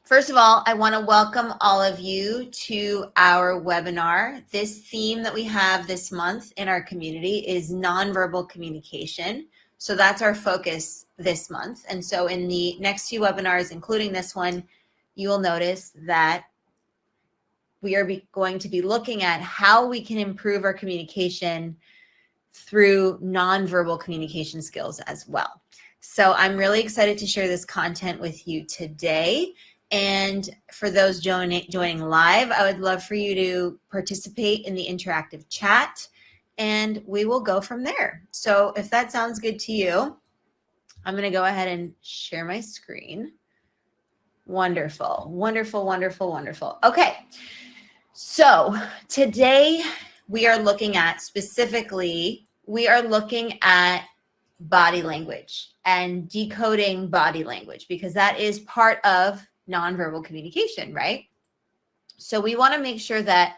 First of all, I want to welcome all of you to our webinar. This theme that we have this month in our community is nonverbal communication. So that's our focus this month. And so in the next few webinars, including this one, you will notice that we are going to be looking at how we can improve our communication through nonverbal communication skills as well. So I'm really excited to share this content with you today. And for those joining live, I would love for you to participate in the interactive chat, and we will go from there. So if that sounds good to you, I'm going to go ahead and share my screen. Wonderful, wonderful, wonderful, wonderful. Okay, so today we are looking at body language and decoding body language, because that is part of nonverbal communication, right? So we want to make sure that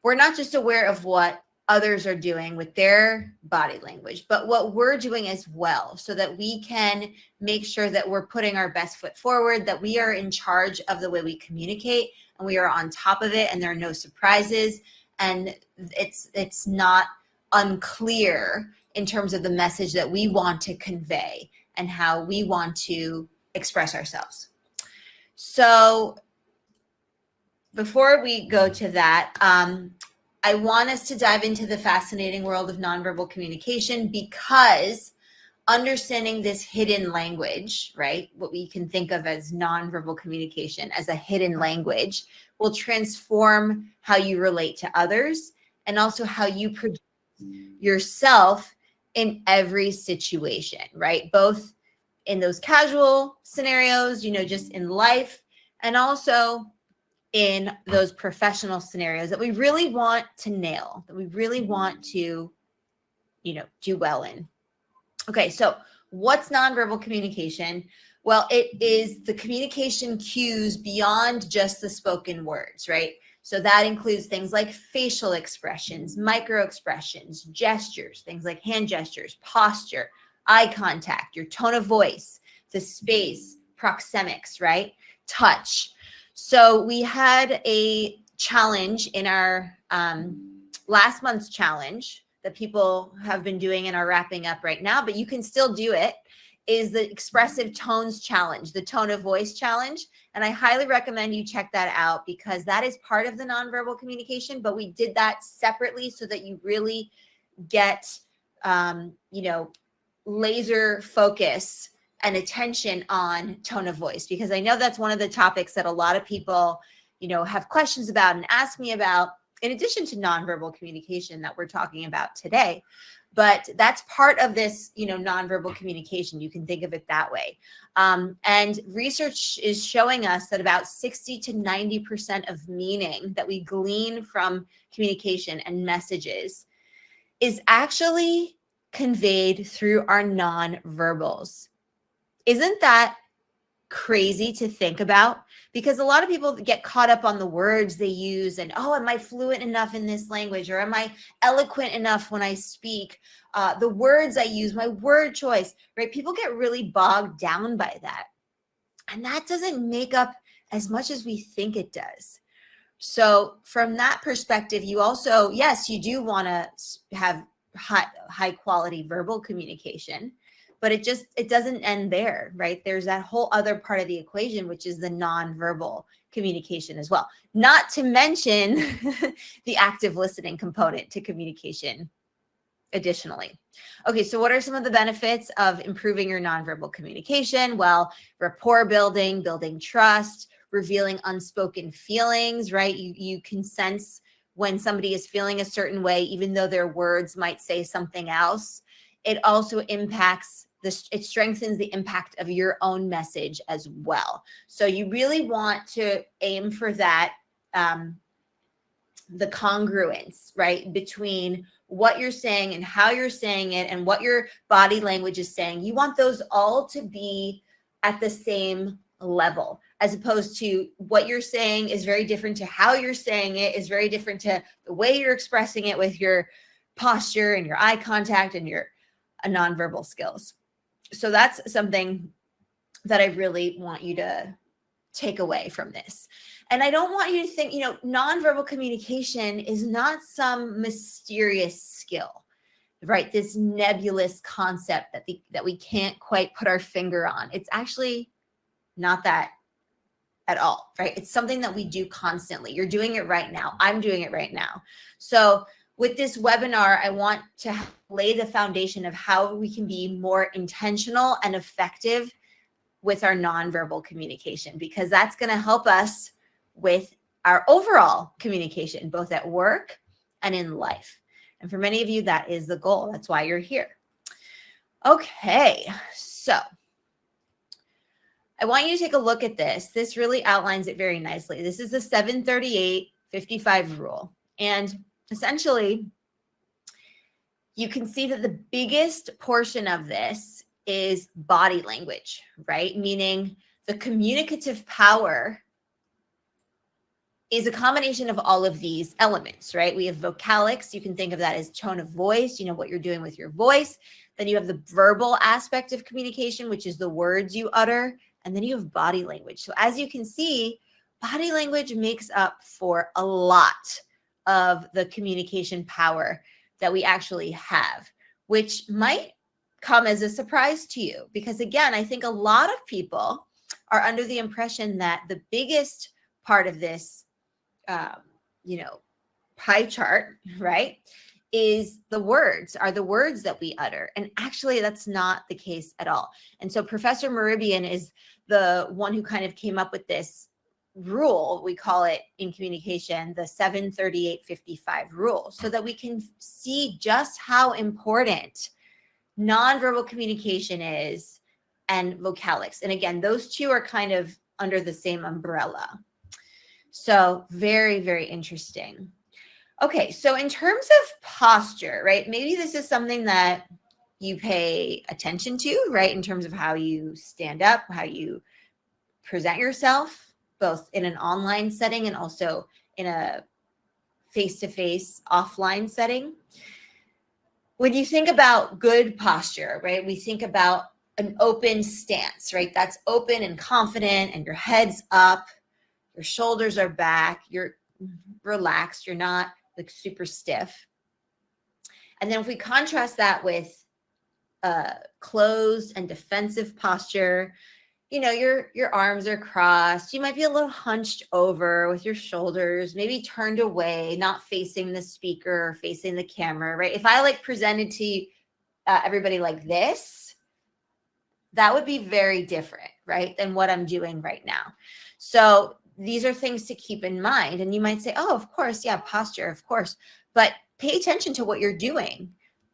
we're not just aware of what others are doing with their body language, but what we're doing as well, so that we can make sure that we're putting our best foot forward, that we are in charge of the way we communicate, and we are on top of it, and there are no surprises, and it's not unclear in terms of the message that we want to convey and how we want to express ourselves. So before we go to that, I want us to dive into the fascinating world of nonverbal communication, because understanding this hidden language, right, what we can think of as nonverbal communication as a hidden language, will transform how you relate to others and also how you project yourself in every situation, right? Both in those casual scenarios, just in life, and also in those professional scenarios that we really want to nail, that we really want to, do well in. Okay, so what's nonverbal communication? Well, it is the communication cues beyond just the spoken words, right? So that includes things like facial expressions, micro expressions, gestures, things like hand gestures, posture, eye contact, your tone of voice, the space, proxemics, right? Touch. So we had a challenge in our last month's challenge that people have been doing and are wrapping up right now, but you can still do it, is the expressive tones challenge, the tone of voice challenge. And I highly recommend you check that out, because that is part of the nonverbal communication, but we did that separately so that you really get, laser focus and attention on tone of voice, because I know that's one of the topics that a lot of people, have questions about and ask me about, in addition to nonverbal communication that we're talking about today. But that's part of this, nonverbal communication. You can think of it that way. And research is showing us that about 60 to 90% of meaning that we glean from communication and messages is actually conveyed through our nonverbals. Isn't that crazy to think about? Because a lot of people get caught up on the words they use and, am I fluent enough in this language? Or am I eloquent enough when I speak? The words I use, my word choice, right? People get really bogged down by that. And that doesn't make up as much as we think it does. So from that perspective, you also, yes, you do want to have high quality verbal communication, but it doesn't end there, right? There's that whole other part of the equation, which is the nonverbal communication as well. Not to mention the active listening component to communication additionally. Okay, so what are some of the benefits of improving your nonverbal communication? Well, rapport building, building trust, revealing unspoken feelings, right? You can sense when somebody is feeling a certain way, even though their words might say something else. It also impacts it strengthens the impact of your own message as well. So you really want to aim for that, the congruence, right, between what you're saying and how you're saying it and what your body language is saying. You want those all to be at the same level, as opposed to what you're saying is very different to how you're saying it is very different to the way you're expressing it with your posture and your eye contact and your nonverbal skills. So that's something that I really want you to take away from this. And I don't want you to think, nonverbal communication is not some mysterious skill, right? This nebulous concept that we can't quite put our finger on. It's actually not that at all, right? It's something that we do constantly. You're doing it right now. I'm doing it right now. So with this webinar, I want to lay the foundation of how we can be more intentional and effective with our nonverbal communication, because that's going to help us with our overall communication, both at work and in life. And for many of you, that is the goal. That's why you're here. Okay, so I want you to take a look at this. This really outlines it very nicely. This is the 738-55 rule. And essentially, you can see that the biggest portion of this is body language, right? Meaning the communicative power is a combination of all of these elements, right? We have vocalics. You can think of that as tone of voice, what you're doing with your voice. Then you have the verbal aspect of communication, which is the words you utter. And then you have body language. So as you can see, body language makes up for a lot of the communication power that we actually have, which might come as a surprise to you. Because again, I think a lot of people are under the impression that the biggest part of this, pie chart, right, is the words that we utter. And actually, that's not the case at all. And so Professor Meribian is the one who kind of came up with this rule. We call it in communication the 738-55 rule, so that we can see just how important nonverbal communication is and vocalics. And again, those two are kind of under the same umbrella. So very, very interesting. Okay, so in terms of posture, right, maybe this is something that you pay attention to, right, in terms of how you stand up, how you present yourself, both in an online setting and also in a face-to-face offline setting. When you think about good posture, right, we think about an open stance, right? That's open and confident, and your head's up, your shoulders are back, you're relaxed, you're not like super stiff. And then if we contrast that with closed and defensive posture, your arms are crossed. You might be a little hunched over with your shoulders, maybe turned away, not facing the speaker or facing the camera, right? If I presented to everybody like this, that would be very different, right, than what I'm doing right now. So these are things to keep in mind. And you might say, oh, of course, yeah, posture, of course. But pay attention to what you're doing.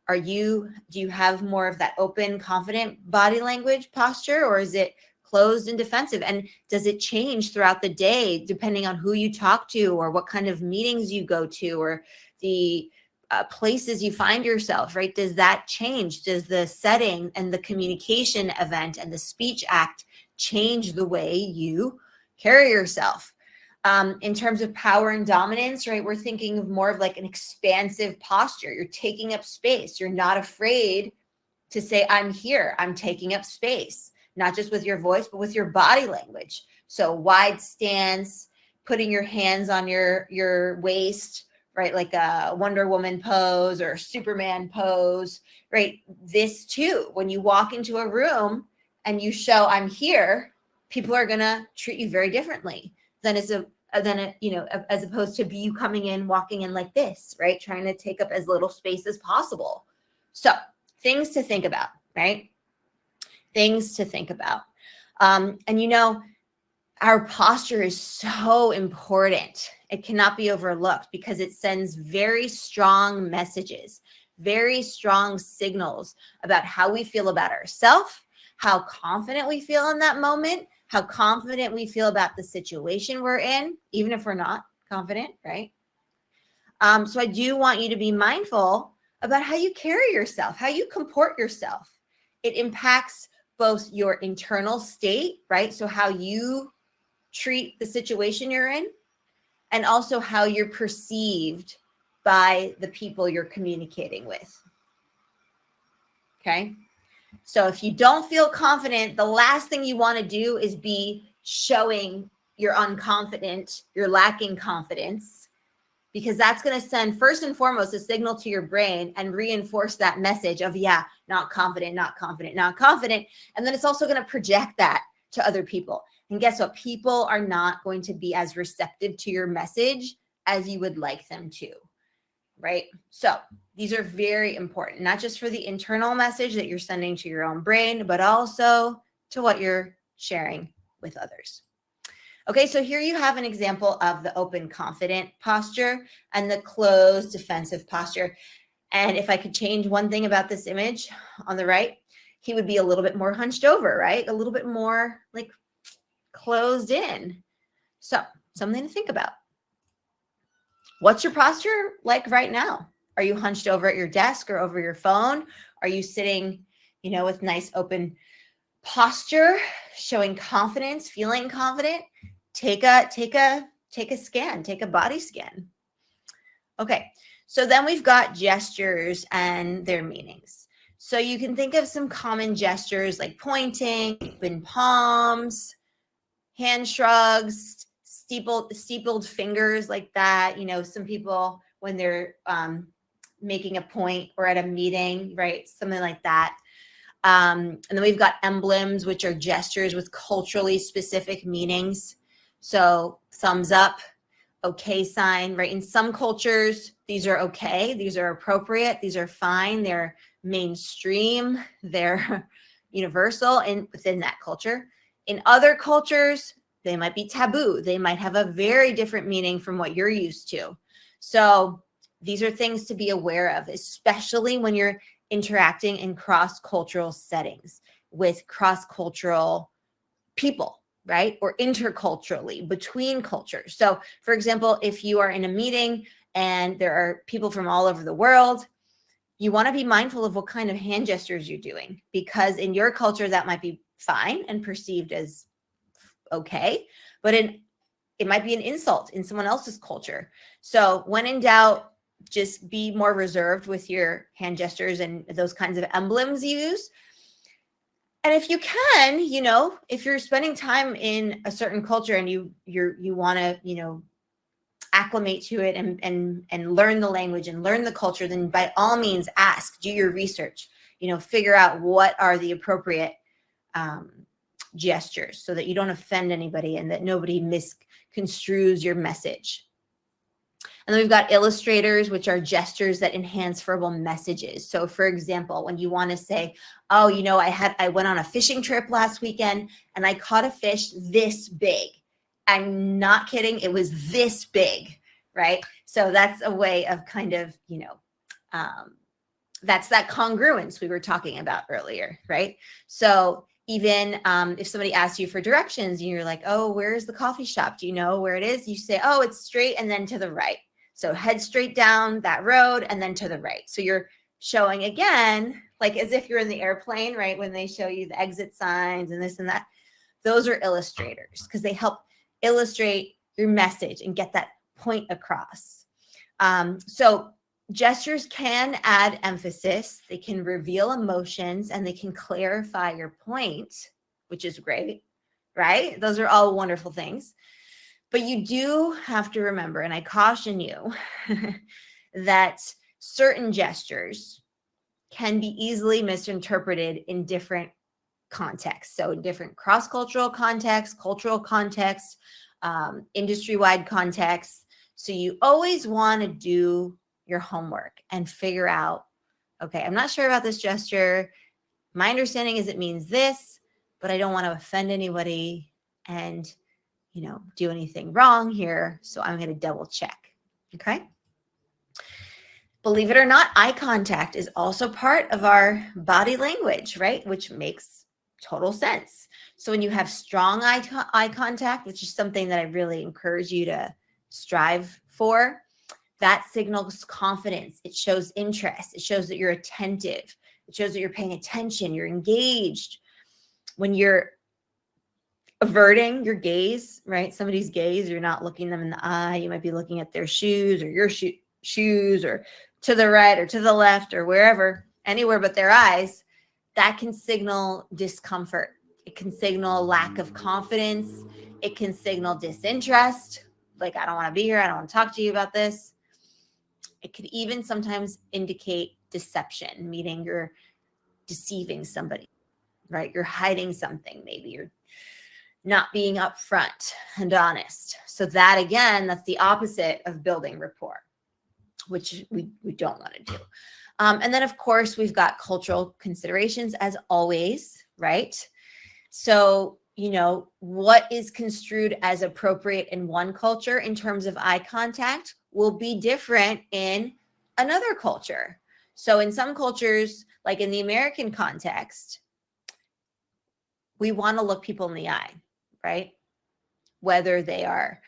Do you have more of that open, confident body language posture, or is it closed and defensive? And does it change throughout the day depending on who you talk to, or what kind of meetings you go to, or the places you find yourself, right? Does that change? Does the setting and the communication event and the speech act change the way you carry yourself? In terms of power and dominance, right, we're thinking of more of an expansive posture. You're taking up space. You're not afraid to say, I'm here, I'm taking up space, not just with your voice, but with your body language. So wide stance, putting your hands on your waist, right, like a Wonder Woman pose or Superman pose, right? This too, when you walk into a room and you show I'm here, people are going to treat you very differently than as opposed to you coming in, walking in like this, right? Trying to take up as little space as possible. So things to think about, right? Things to think about. Our posture is so important. It cannot be overlooked because it sends very strong messages, very strong signals about how we feel about ourselves, how confident we feel in that moment, how confident we feel about the situation we're in, even if we're not confident, right? So I do want you to be mindful about how you carry yourself, how you comport yourself. It impacts both your internal state, right? So how you treat the situation you're in, and also how you're perceived by the people you're communicating with. Okay? So if you don't feel confident, the last thing you want to do is be showing you're unconfident, you're lacking confidence, because that's going to send, first and foremost, a signal to your brain and reinforce that message of, yeah, not confident, not confident, not confident. And then it's also going to project that to other people. And guess what? People are not going to be as receptive to your message as you would like them to, right? So these are very important, not just for the internal message that you're sending to your own brain, but also to what you're sharing with others. Okay, so here you have an example of the open, confident posture and the closed, defensive posture. And if I could change one thing about this image on the right, he would be a little bit more hunched over, right? A little bit more like closed in. So something to think about. What's your posture like right now? Are you hunched over at your desk or over your phone? Are you sitting, with nice open posture, showing confidence, feeling confident? Take a scan, take a body scan. Okay, so then we've got gestures and their meanings. So you can think of some common gestures like pointing, open palms, hand shrugs, steepled fingers like that. Some people, when they're making a point or at a meeting, right? Something like that. And then we've got emblems, which are gestures with culturally specific meanings. So thumbs up, okay sign, right? In some cultures, these are okay. These are appropriate. These are fine. They're mainstream. They're universal within that culture. In other cultures, they might be taboo. They might have a very different meaning from what you're used to. So these are things to be aware of, especially when you're interacting in cross-cultural settings with cross-cultural people, right? Or interculturally between cultures. So for example, if you are in a meeting and there are people from all over the world, you want to be mindful of what kind of hand gestures you're doing, because in your culture, that might be fine and perceived as okay, but it might be an insult in someone else's culture. So when in doubt, just be more reserved with your hand gestures and those kinds of emblems you use. And if you can, if you're spending time in a certain culture and you want to, acclimate to it and learn the language and learn the culture, then by all means ask, do your research, figure out what are the appropriate gestures so that you don't offend anybody and that nobody misconstrues your message. And then we've got illustrators, which are gestures that enhance verbal messages. So for example, when you want to say, oh, I went on a fishing trip last weekend and I caught a fish this big. I'm not kidding. It was this big, right? So that's a way of kind of, that's that congruence we were talking about earlier, right? So even if somebody asks you for directions and you're like, oh, where's the coffee shop? Do you know where it is? You say, oh, it's straight and then to the right. So head straight down that road and then to the right. So you're showing again, like as if you're in the airplane, right? When they show you the exit signs and this and that, those are illustrators because they help illustrate your message and get that point across. So gestures can add emphasis, they can reveal emotions, and they can clarify your point, which is great, right? Those are all wonderful things. But you do have to remember, and I caution you, that certain gestures can be easily misinterpreted in different contexts. So in different cross-cultural contexts, cultural contexts, industry-wide contexts. So you always want to do your homework and figure out, okay, I'm not sure about this gesture. My understanding is it means this, but I don't want to offend anybody and, do anything wrong here. So I'm going to double check. Okay. Believe it or not, eye contact is also part of our body language, right? Which makes total sense. So when you have strong eye contact, which is something that I really encourage you to strive for, that signals confidence. It shows interest. It shows that you're attentive. It shows that you're paying attention. You're engaged. When you're averting your gaze, right? Somebody's gaze, you're not looking them in the eye. You might be looking at their shoes or your shoes or to the right or to the left or wherever, anywhere but their eyes. That can signal discomfort. It can signal a lack of confidence. It can signal disinterest, like, I don't want to be here. I don't want to talk to you about this. It could even sometimes indicate deception, meaning you're deceiving somebody, right? You're hiding something. Maybe you're not being upfront and honest. So that, again, that's the opposite of building rapport, which we don't want to do. And then, of course, we've got cultural considerations, as always, right? So, what is construed as appropriate in one culture in terms of eye contact will be different in another culture. So in some cultures, like in the American context, we want to look people in the eye, right? Whether they are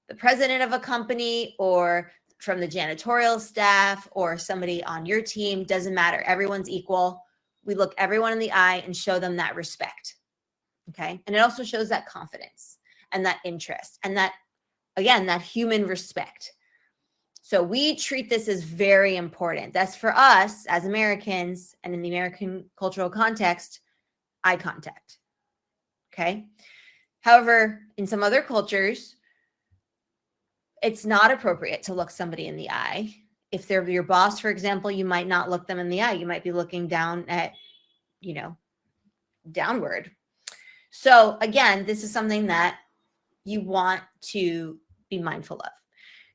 the president of a company or from the janitorial staff or somebody on your team, doesn't matter. Everyone's equal. We look everyone in the eye and show them that respect. Okay. And it also shows that confidence and that interest and that, again, that human respect. So we treat this as very important. That's for us as Americans and in the American cultural context, eye contact. Okay. However, in some other cultures, it's not appropriate to look somebody in the eye. If they're your boss, for example, you might not look them in the eye. You might be looking down at, downward. So again, this is something that you want to be mindful of.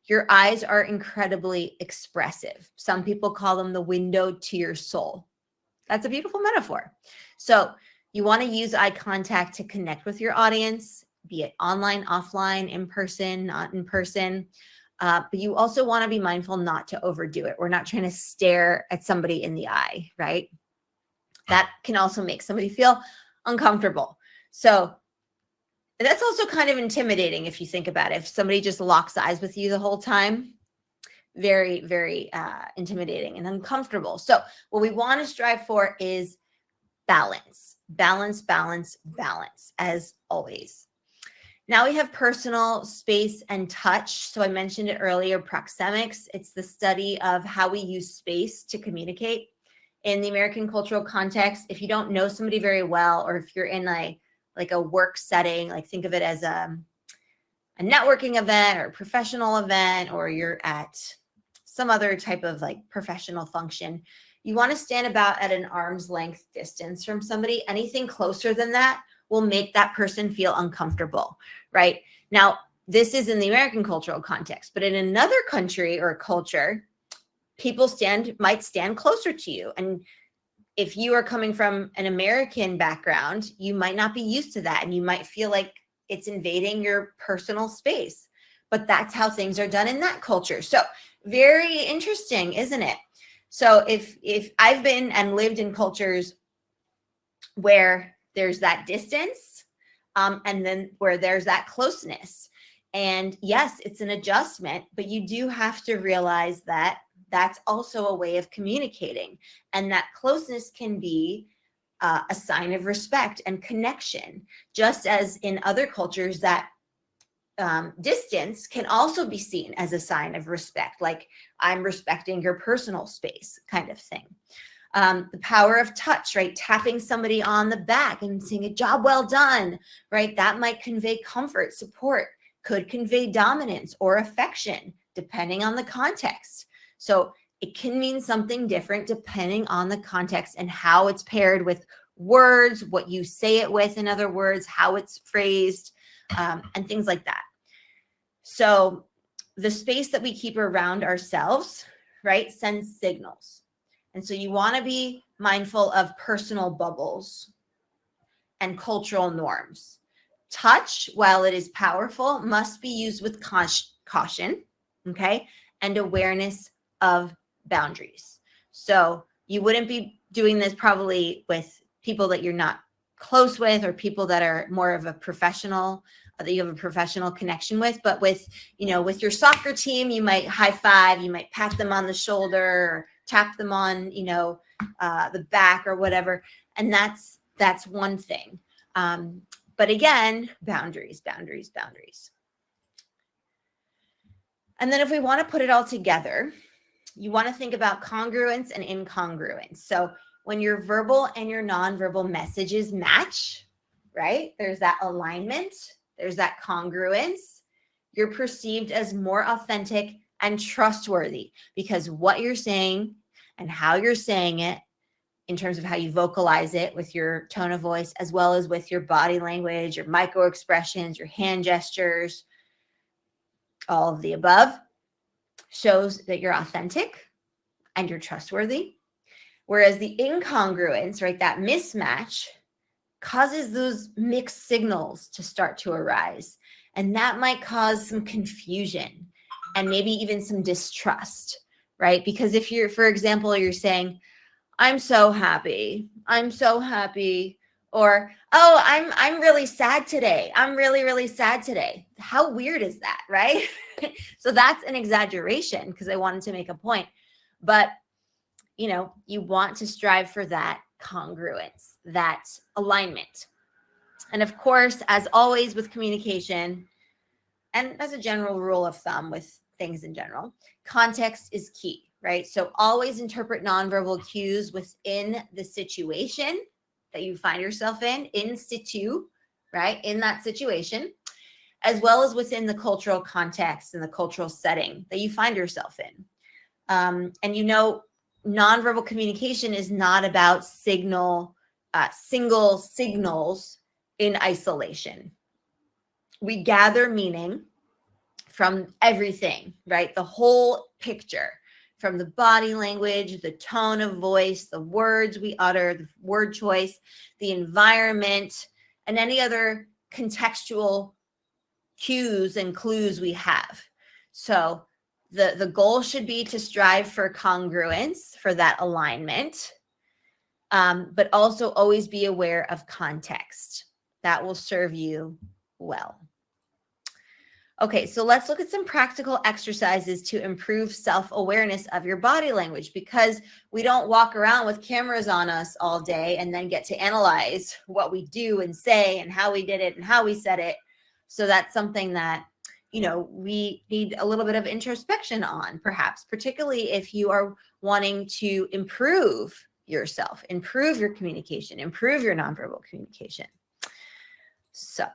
Your eyes are incredibly expressive. Some people call them the window to your soul. That's a beautiful metaphor. So you want to use eye contact to connect with your audience, be it online, offline, in person, not in person. But you also want to be mindful not to overdo it. We're not trying to stare at somebody in the eye, right? That can also make somebody feel uncomfortable. So that's also kind of intimidating if you think about it. If somebody just locks eyes with you the whole time, very, very intimidating and uncomfortable. So what we want to strive for is balance, balance, balance, balance, as always. Now we have personal space and touch. So I mentioned it earlier, proxemics. It's the study of how we use space to communicate. In the American cultural context, if you don't know somebody very well, or if you're in a work setting, like think of it as a networking event or a professional event, or you're at some other type of like professional function, you want to stand about at an arm's length distance from somebody. Anything closer than that will make that person feel uncomfortable, right? Now, this is in the American cultural context, but in another country or culture, people might stand closer to you. And if you are coming from an American background, you might not be used to that. And you might feel like it's invading your personal space, but that's how things are done in that culture. So very interesting, isn't it? So if I've been and lived in cultures where there's that distance, and then where there's that closeness, and yes, it's an adjustment, but you do have to realize that that's also a way of communicating, and that closeness can be a sign of respect and connection, just as in other cultures that distance can also be seen as a sign of respect, like I'm respecting your personal space kind of thing. The power of touch, right? Tapping somebody on the back and saying a job well done, right? That might convey comfort, support, could convey dominance or affection, depending on the context. So it can mean something different depending on the context and how it's paired with words, what you say it with, in other words, how it's phrased, and things like that. So the space that we keep around ourselves, right, sends signals. And so you want to be mindful of personal bubbles and cultural norms. Touch, while it is powerful, must be used with caution, okay, and awareness of boundaries. So you wouldn't be doing this probably with people that you're not close with, or people that are more of a professional, that you have a professional connection with. But with, with your soccer team, you might high five, you might pat them on the shoulder, or tap them on, the back or whatever. And that's one thing. But again, boundaries, boundaries, boundaries. And then if we want to put it all together, you want to think about congruence and incongruence. So when your verbal and your nonverbal messages match, right? There's that alignment. There's that congruence. You're perceived as more authentic and trustworthy because what you're saying and how you're saying it, in terms of how you vocalize it with your tone of voice, as well as with your body language, your micro expressions, your hand gestures, all of the above, shows that you're authentic and you're trustworthy. Whereas the incongruence, right, that mismatch causes those mixed signals to start to arise. And that might cause some confusion and maybe even some distrust, right? Because if you're, for example, you're saying, I'm so happy. I'm so happy. Or, oh, I'm really sad today. I'm really, really sad today. How weird is that, right? So that's an exaggeration because I wanted to make a point. But, you know, you want to strive for that congruence, that alignment. And of course, as always with communication, and as a general rule of thumb with things in general, context is key, right? So always interpret nonverbal cues within the situation that you find yourself in situ, right? In that situation, as well as within the cultural context and the cultural setting that you find yourself in. And you know, nonverbal communication is not about single signals in isolation. We gather meaning from everything, right? The whole picture, from the body language, the tone of voice, the words we utter, the word choice, the environment, and any other contextual cues and clues we have. So the goal should be to strive for congruence, for that alignment, but also always be aware of context. That will serve you well. Okay, so let's look at some practical exercises to improve self-awareness of your body language, because we don't walk around with cameras on us all day and then get to analyze what we do and say and how we did it and how we said it. So that's something that, you know, we need a little bit of introspection on, perhaps, particularly if you are wanting to improve yourself, improve your communication, improve your nonverbal communication. So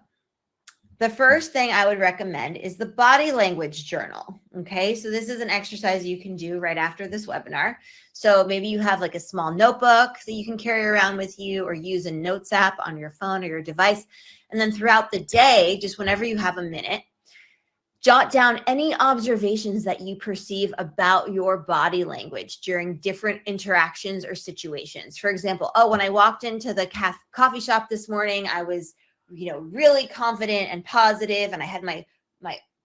the first thing I would recommend is the body language journal. Okay, so this is an exercise you can do right after this webinar. So maybe you have like a small notebook that you can carry around with you, or use a notes app on your phone or your device. And then throughout the day, just whenever you have a minute, jot down any observations that you perceive about your body language during different interactions or situations. For example, oh, when I walked into the coffee shop this morning, I was, you know, really confident and positive, and I had my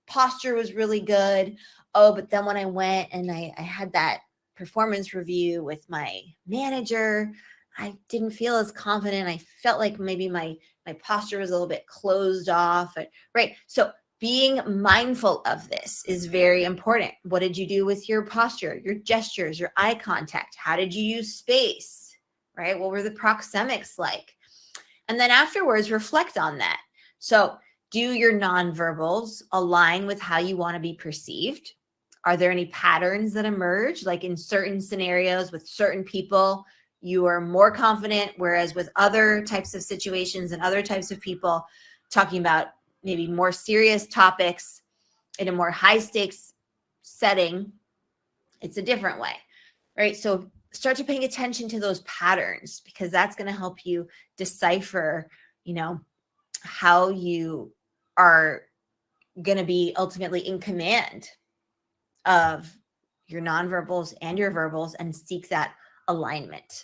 posture was really good. Oh, but then when I went and I had that performance review with my manager, I didn't feel as confident. I felt like maybe my posture was a little bit closed off, right? So being mindful of this is very important. What did you do with your posture, your gestures, your eye contact? How did you use space, right? What were the proxemics like? And then afterwards, reflect on that. So do your nonverbals align with how you want to be perceived? Are there any patterns that emerge? Like in certain scenarios with certain people, you are more confident, whereas with other types of situations and other types of people, talking about maybe more serious topics in a more high stakes setting, it's a different way, right? So start to paying attention to those patterns, because that's going to help you decipher, you know, how you are going to be ultimately in command of your nonverbals and your verbals, and seek that alignment.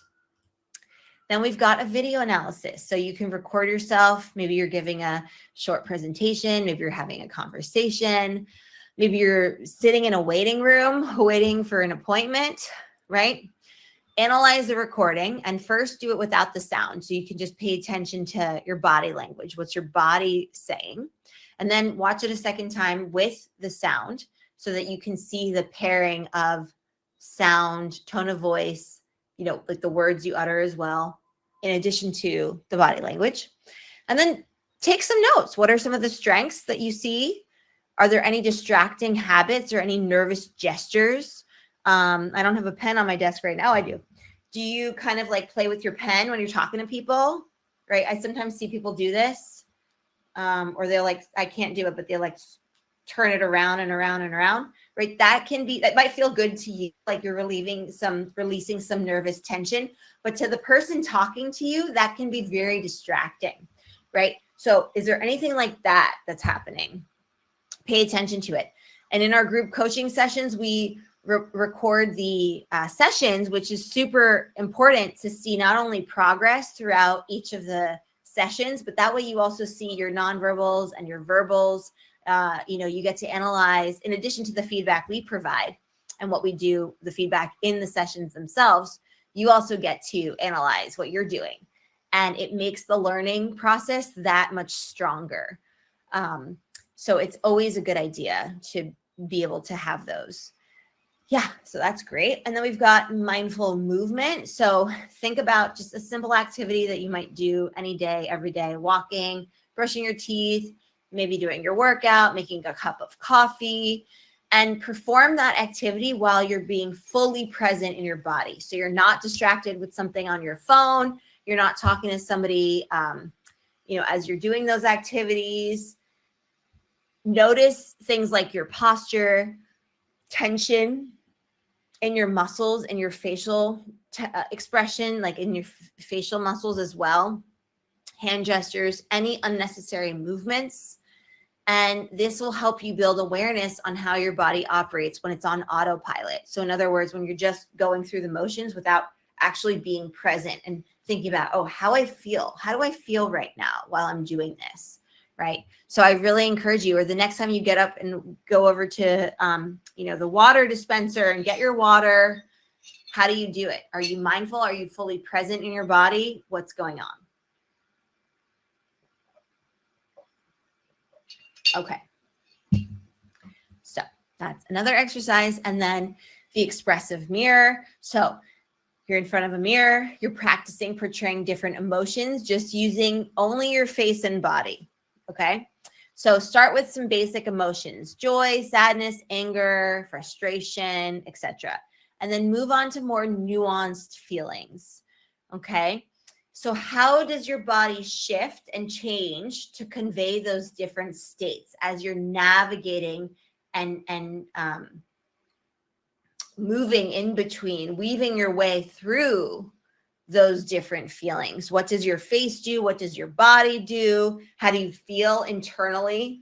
Then we've got a video analysis. So you can record yourself. Maybe you're giving a short presentation. Maybe you're having a conversation. Maybe you're sitting in a waiting room waiting for an appointment, right? Analyze the recording, and first do it without the sound. So you can just pay attention to your body language. What's your body saying? And then watch it a second time with the sound, so that you can see the pairing of sound, tone of voice, you know, like the words you utter as well, in addition to the body language. And then take some notes. What are some of the strengths that you see? Are there any distracting habits or any nervous gestures? I don't have a pen on my desk right now. I do. Do you kind of like play with your pen when you're talking to people? right? I sometimes see people do this, or they're like, I can't do it, but they're like, turn it around and around and around, right? That might feel good to you, like you're releasing some nervous tension, but to the person talking to you, that can be very distracting, right? So is there anything like that that's happening? Pay attention to it. And in our group coaching sessions, we record the sessions, which is super important to see not only progress throughout each of the sessions, but that way you also see your nonverbals and your verbals. You get to analyze, in addition to the feedback we provide and what we do, the feedback in the sessions themselves, you also get to analyze what you're doing. And it makes the learning process that much stronger. So it's always a good idea to be able to have those. Yeah, so that's great. And then we've got mindful movement. So think about just a simple activity that you might do any day, every day: walking, brushing your teeth, maybe doing your workout, making a cup of coffee, and perform that activity while you're being fully present in your body. So you're not distracted with something on your phone. You're not talking to somebody, as you're doing those activities. Notice things like your posture, tension in your muscles and your facial expression, like in your facial muscles as well, hand gestures, any unnecessary movements. And this will help you build awareness on how your body operates when it's on autopilot. So in other words, when you're just going through the motions without actually being present and thinking about, oh, how I feel. How do I feel right now while I'm doing this? Right. So I really encourage you, or the next time you get up and go over to, the water dispenser and get your water, how do you do it? Are you mindful? Are you fully present in your body? What's going on? Okay. So that's another exercise. And then the expressive mirror. So you're in front of a mirror, you're practicing portraying different emotions, just using only your face and body. Okay. So start with some basic emotions: joy, sadness, anger, frustration, etc. And then move on to more nuanced feelings. Okay. So how does your body shift and change to convey those different states as you're navigating and moving in between, weaving your way through those different feelings? What does your face do? What does your body do? How do you feel internally?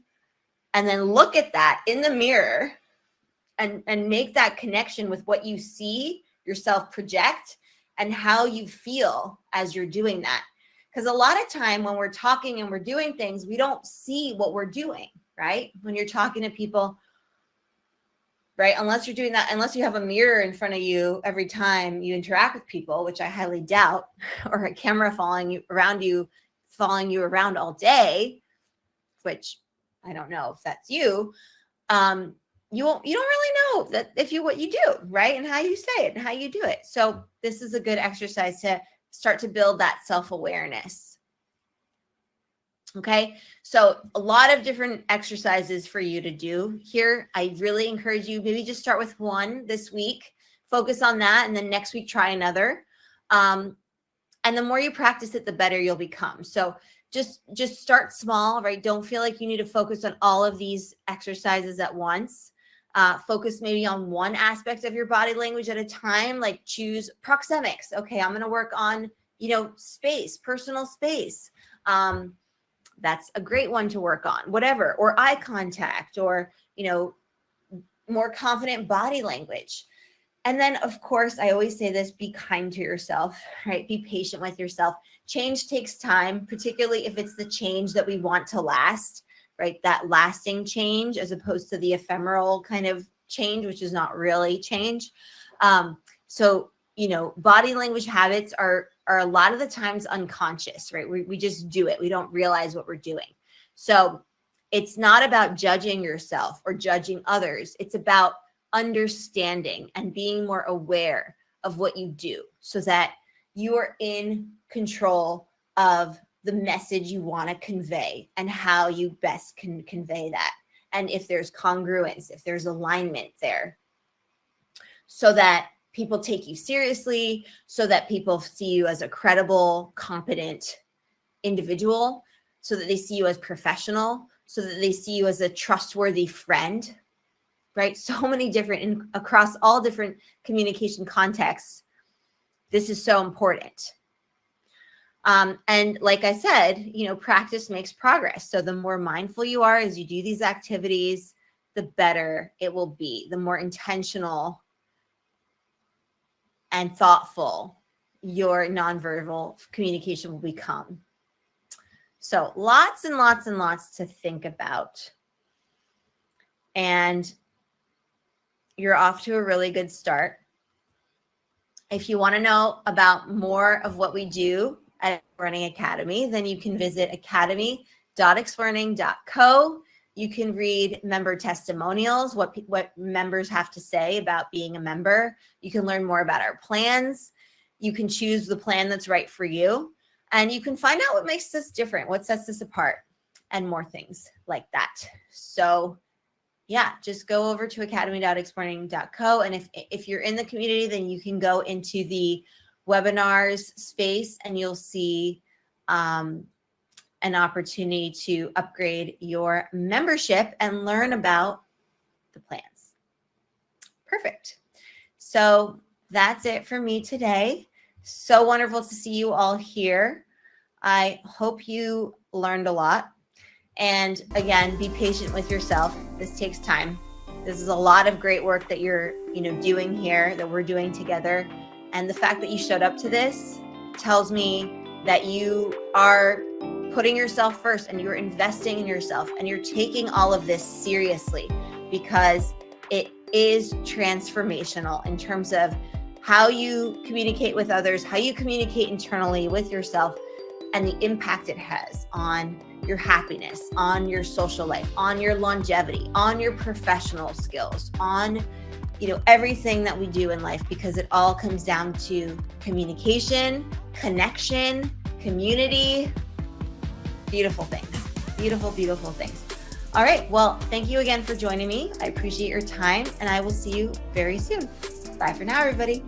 And then look at that in the mirror and make that connection with what you see yourself project and how you feel as you're doing that. Because a lot of time when we're talking and we're doing things, we don't see what we're doing, right? When you're talking to people, right? Unless you're doing that, unless you have a mirror in front of you every time you interact with people, which I highly doubt, or a camera following you around all day, which I don't know if that's you. You don't really know that what you do, right? And how you say it and how you do it. So this is a good exercise to start to build that self-awareness. Okay, so a lot of different exercises for you to do here. I really encourage you, maybe just start with one this week, focus on that, and then next week try another. And the more you practice it, the better you'll become. So just start small, right? Don't feel like you need to focus on all of these exercises at once. Focus maybe on one aspect of your body language at a time, like choose proxemics. Okay, I'm going to work on, space, personal space. That's a great one to work on, whatever, or eye contact, or, more confident body language. And then, of course, I always say this: be kind to yourself, right? Be patient with yourself. Change takes time, particularly if it's the change that we want to last, right? That lasting change, as opposed to the ephemeral kind of change, which is not really change. So, body language habits are a lot of the times unconscious, right? We just do it. We don't realize what we're doing. So it's not about judging yourself or judging others. It's about understanding and being more aware of what you do so that you are in control of the message you want to convey and how you best can convey that. And if there's congruence, if there's alignment there, so that people take you seriously, so that people see you as a credible, competent individual, so that they see you as professional, so that they see you as a trustworthy friend, right? So many different, across all different communication contexts, this is so important. And like I said, you know, practice makes progress. So the more mindful you are as you do these activities, the better it will be, the more intentional and thoughtful your nonverbal communication will become. So lots and lots and lots to think about. And you're off to a really good start. If you want to know about more of what we do at Explearning Academy, then you can visit academy.explearning.co. You can read member testimonials, what members have to say about being a member. You can learn more about our plans. You can choose the plan that's right for you. And you can find out what makes us different, what sets us apart, and more things like that. So yeah, just go over to academy.explearning.co. And if you're in the community, then you can go into the webinars space and you'll see an opportunity to upgrade your membership and learn about the plans. Perfect. So that's it for me today. So wonderful to see you all here. I hope you learned a lot. And again, be patient with yourself. This takes time. This is a lot of great work that you're, doing here, that we're doing together. And the fact that you showed up to this tells me that you are putting yourself first and you're investing in yourself and you're taking all of this seriously, because it is transformational in terms of how you communicate with others, how you communicate internally with yourself, and the impact it has on your happiness, on your social life, on your longevity, on your professional skills, on everything that we do in life, because it all comes down to communication, connection, community. Beautiful things. Beautiful, beautiful things. All right. Well, thank you again for joining me. I appreciate your time, and I will see you very soon. Bye for now, everybody.